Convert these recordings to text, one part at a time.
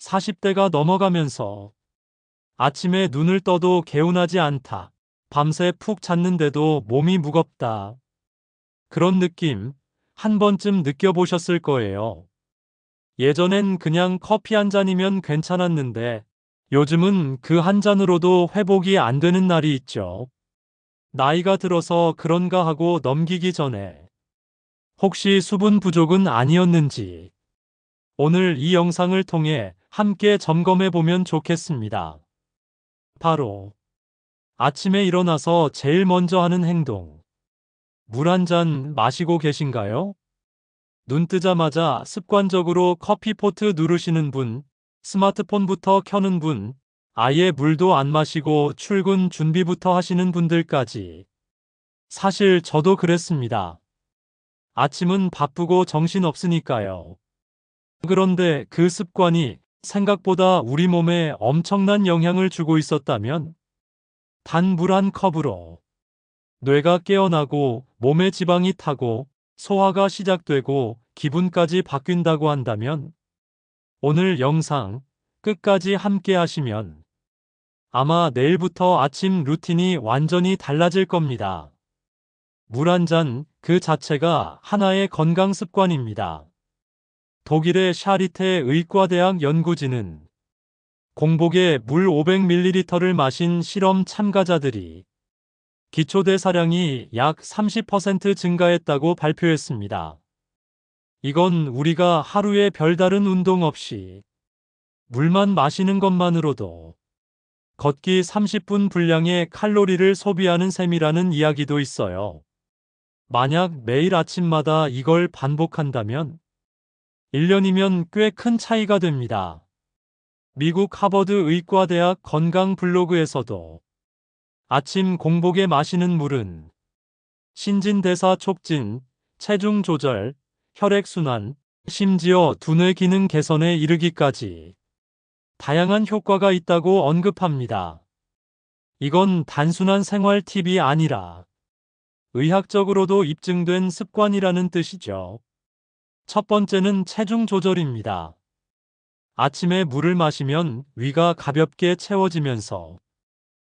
40대가 넘어가면서 아침에 눈을 떠도 개운하지 않다. 밤새 푹 잤는데도 몸이 무겁다. 그런 느낌 한 번쯤 느껴보셨을 거예요. 예전엔 그냥 커피 한 잔이면 괜찮았는데 요즘은 그 한 잔으로도 회복이 안 되는 날이 있죠. 나이가 들어서 그런가 하고 넘기기 전에 혹시 수분 부족은 아니었는지 오늘 이 영상을 통해 함께 점검해 보면 좋겠습니다. 바로 아침에 일어나서 제일 먼저 하는 행동. 물 한 잔 마시고 계신가요? 눈 뜨자마자 습관적으로 커피포트 누르시는 분, 스마트폰부터 켜는 분, 아예 물도 안 마시고 출근 준비부터 하시는 분들까지. 사실 저도 그랬습니다. 아침은 바쁘고 정신없으니까요. 그런데 그 습관이 생각보다 우리 몸에 엄청난 영향을 주고 있었다면 단 물 한 컵으로 뇌가 깨어나고 몸에 지방이 타고 소화가 시작되고 기분까지 바뀐다고 한다면 오늘 영상 끝까지 함께 하시면 아마 내일부터 아침 루틴이 완전히 달라질 겁니다. 물 한 잔 그 자체가 하나의 건강 습관입니다. 독일의 샤리테 의과대학 연구진은 공복에 물 500ml를 마신 실험 참가자들이 기초대사량이 약 30% 증가했다고 발표했습니다. 이건 우리가 하루에 별다른 운동 없이 물만 마시는 것만으로도 걷기 30분 분량의 칼로리를 소비하는 셈이라는 이야기도 있어요. 만약 매일 아침마다 이걸 반복한다면 1년이면 꽤 큰 차이가 됩니다. 미국 하버드 의과대학 건강 블로그에서도 아침 공복에 마시는 물은 신진대사 촉진, 체중 조절, 혈액순환, 심지어 두뇌 기능 개선에 이르기까지 다양한 효과가 있다고 언급합니다. 이건 단순한 생활 팁이 아니라 의학적으로도 입증된 습관이라는 뜻이죠. 첫 번째는 체중 조절입니다. 아침에 물을 마시면 위가 가볍게 채워지면서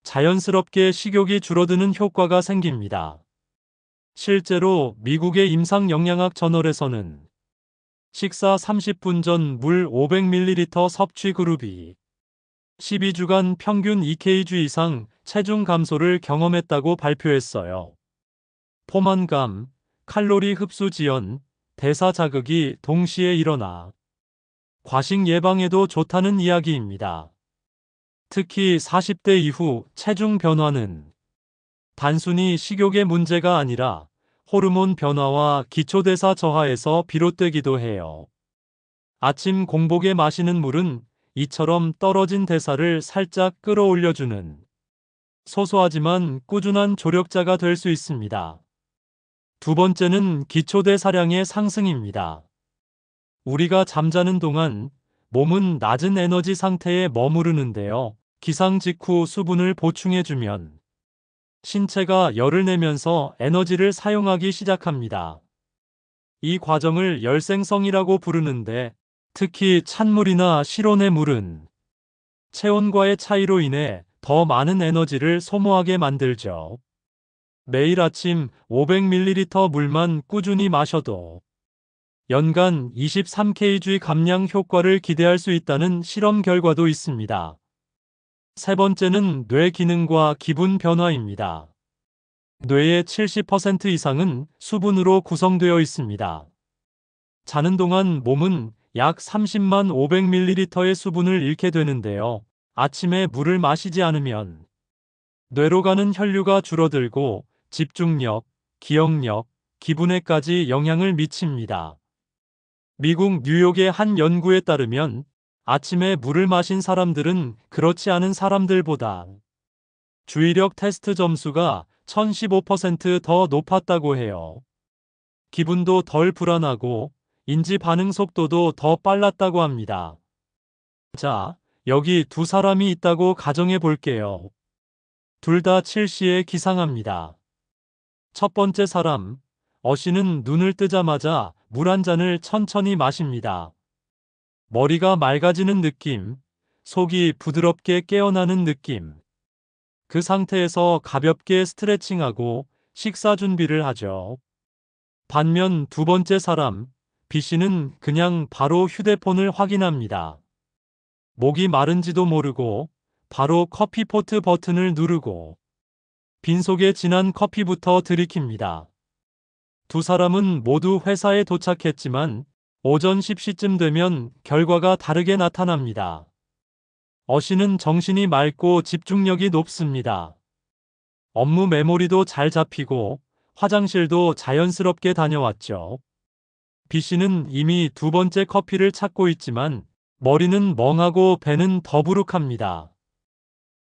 자연스럽게 식욕이 줄어드는 효과가 생깁니다. 실제로 미국의 임상영양학 저널에서는 식사 30분 전 물 500ml 섭취 그룹이 12주간 평균 2kg 이상 체중 감소를 경험했다고 발표했어요. 포만감, 칼로리 흡수 지연, 대사 자극이 동시에 일어나 과식 예방에도 좋다는 이야기입니다. 특히 40대 이후 체중 변화는 단순히 식욕의 문제가 아니라 호르몬 변화와 기초대사 저하에서 비롯되기도 해요. 아침 공복에 마시는 물은 이처럼 떨어진 대사를 살짝 끌어올려주는 소소하지만 꾸준한 조력자가 될 수 있습니다. 두 번째는 기초대사량의 상승입니다. 우리가 잠자는 동안 몸은 낮은 에너지 상태에 머무르는데요. 기상 직후 수분을 보충해주면 신체가 열을 내면서 에너지를 사용하기 시작합니다. 이 과정을 열생성이라고 부르는데 특히 찬물이나 실온의 물은 체온과의 차이로 인해 더 많은 에너지를 소모하게 만들죠. 매일 아침 500ml 물만 꾸준히 마셔도 연간 23kg 감량 효과를 기대할 수 있다는 실험 결과도 있습니다. 세 번째는 뇌 기능과 기분 변화입니다. 뇌의 70% 이상은 수분으로 구성되어 있습니다. 자는 동안 몸은 약 30만 500ml의 수분을 잃게 되는데요. 아침에 물을 마시지 않으면 뇌로 가는 혈류가 줄어들고 집중력, 기억력, 기분에까지 영향을 미칩니다. 미국 뉴욕의 한 연구에 따르면 아침에 물을 마신 사람들은 그렇지 않은 사람들보다 주의력 테스트 점수가 1015% 더 높았다고 해요. 기분도 덜 불안하고 인지 반응 속도도 더 빨랐다고 합니다. 자, 여기 두 사람이 있다고 가정해 볼게요. 둘 다 7시에 기상합니다. 첫 번째 사람, 어씨는 눈을 뜨자마자 물 한 잔을 천천히 마십니다. 머리가 맑아지는 느낌, 속이 부드럽게 깨어나는 느낌. 그 상태에서 가볍게 스트레칭하고 식사 준비를 하죠. 반면 두 번째 사람, B씨는 그냥 바로 휴대폰을 확인합니다. 목이 마른지도 모르고 바로 커피포트 버튼을 누르고 빈속에 진한 커피부터 들이킵니다. 두 사람은 모두 회사에 도착했지만 오전 10시쯤 되면 결과가 다르게 나타납니다. 어씨는 정신이 맑고 집중력이 높습니다. 업무 메모리도 잘 잡히고 화장실도 자연스럽게 다녀왔죠. B씨는 이미 두 번째 커피를 찾고 있지만 머리는 멍하고 배는 더부룩합니다.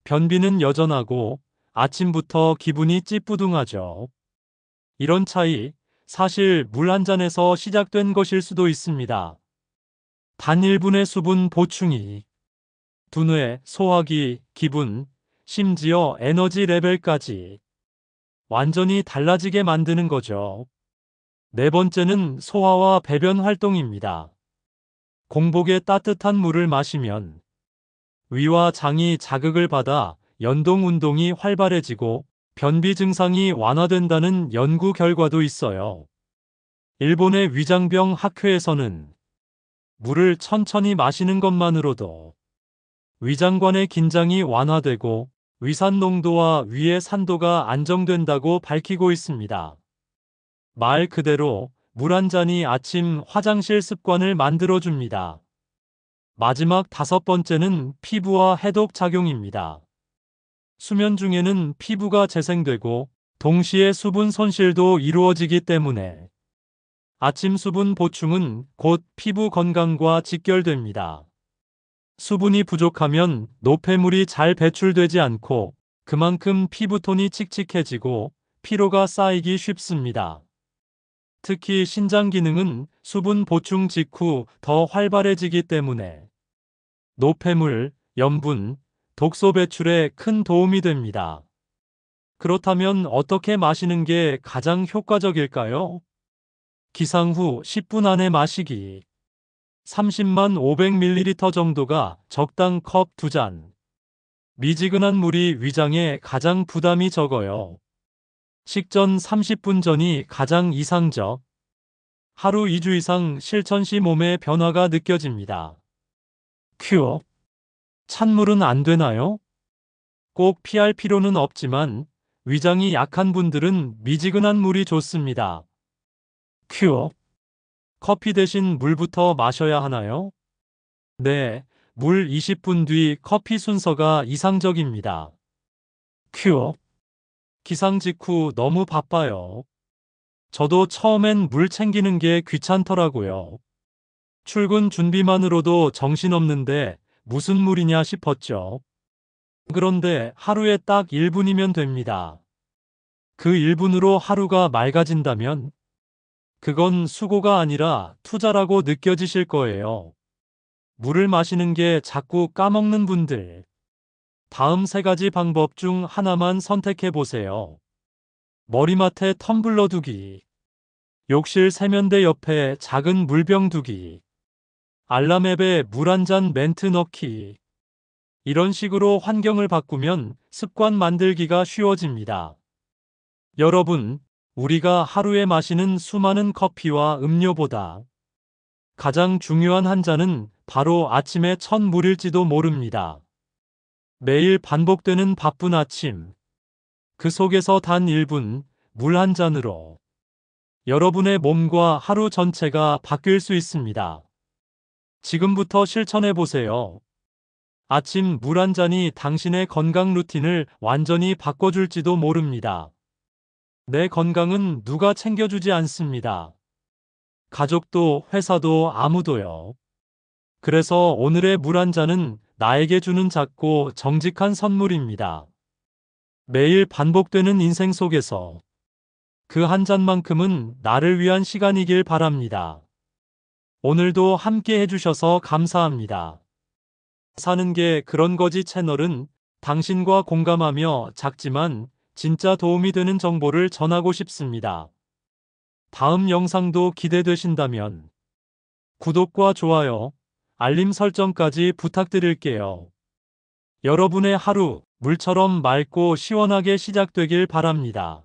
변비는 여전하고 아침부터 기분이 찌뿌둥하죠. 이런 차이, 사실 물 한 잔에서 시작된 것일 수도 있습니다. 단 1분의 수분 보충이 두뇌, 소화기, 기분, 심지어 에너지 레벨까지 완전히 달라지게 만드는 거죠. 네 번째는 소화와 배변 활동입니다. 공복에 따뜻한 물을 마시면 위와 장이 자극을 받아 연동 운동이 활발해지고 변비 증상이 완화된다는 연구 결과도 있어요. 일본의 위장병 학회에서는 물을 천천히 마시는 것만으로도 위장관의 긴장이 완화되고 위산 농도와 위의 산도가 안정된다고 밝히고 있습니다. 말 그대로 물 한 잔이 아침 화장실 습관을 만들어줍니다. 마지막 다섯 번째는 피부와 해독 작용입니다. 수면 중에는 피부가 재생되고 동시에 수분 손실도 이루어지기 때문에 아침 수분 보충은 곧 피부 건강과 직결됩니다. 수분이 부족하면 노폐물이 잘 배출되지 않고 그만큼 피부톤이 칙칙해지고 피로가 쌓이기 쉽습니다. 특히 신장 기능은 수분 보충 직후 더 활발해지기 때문에 노폐물, 염분, 독소 배출에 큰 도움이 됩니다. 그렇다면 어떻게 마시는 게 가장 효과적일까요? 기상 후 10분 안에 마시기. 30만 500ml 정도가 적당 컵 2잔. 미지근한 물이 위장에 가장 부담이 적어요. 식전 30분 전이 가장 이상적. 하루 2주 이상 실천 시 몸의 변화가 느껴집니다. 큐. 찬물은 안 되나요? 꼭 피할 필요는 없지만 위장이 약한 분들은 미지근한 물이 좋습니다. 큐. 커피 대신 물부터 마셔야 하나요? 네, 물 20분 뒤 커피 순서가 이상적입니다. 큐. 기상 직후 너무 바빠요. 저도 처음엔 물 챙기는 게 귀찮더라고요. 출근 준비만으로도 정신없는데 무슨 물이냐 싶었죠. 그런데 하루에 딱 1분이면 됩니다. 그 1분으로 하루가 맑아진다면 그건 수고가 아니라 투자라고 느껴지실 거예요. 물을 마시는 게 자꾸 까먹는 분들. 다음 세 가지 방법 중 하나만 선택해 보세요. 머리맡에 텀블러 두기. 욕실 세면대 옆에 작은 물병 두기. 알람 앱에 물 한 잔 멘트 넣기. 이런 식으로 환경을 바꾸면 습관 만들기가 쉬워집니다. 여러분, 우리가 하루에 마시는 수많은 커피와 음료보다 가장 중요한 한 잔은 바로 아침의 첫 물일지도 모릅니다. 매일 반복되는 바쁜 아침. 그 속에서 단 1분, 물 한 잔으로 여러분의 몸과 하루 전체가 바뀔 수 있습니다. 지금부터 실천해 보세요. 아침 물 한 잔이 당신의 건강 루틴을 완전히 바꿔줄지도 모릅니다. 내 건강은 누가 챙겨주지 않습니다. 가족도 회사도 아무도요. 그래서 오늘의 물 한 잔은 나에게 주는 작고 정직한 선물입니다. 매일 반복되는 인생 속에서 그 한 잔만큼은 나를 위한 시간이길 바랍니다. 오늘도 함께 해주셔서 감사합니다. 사는 게 그런 거지 채널은 당신과 공감하며 작지만 진짜 도움이 되는 정보를 전하고 싶습니다. 다음 영상도 기대되신다면 구독과 좋아요, 알림 설정까지 부탁드릴게요. 여러분의 하루, 물처럼 맑고 시원하게 시작되길 바랍니다.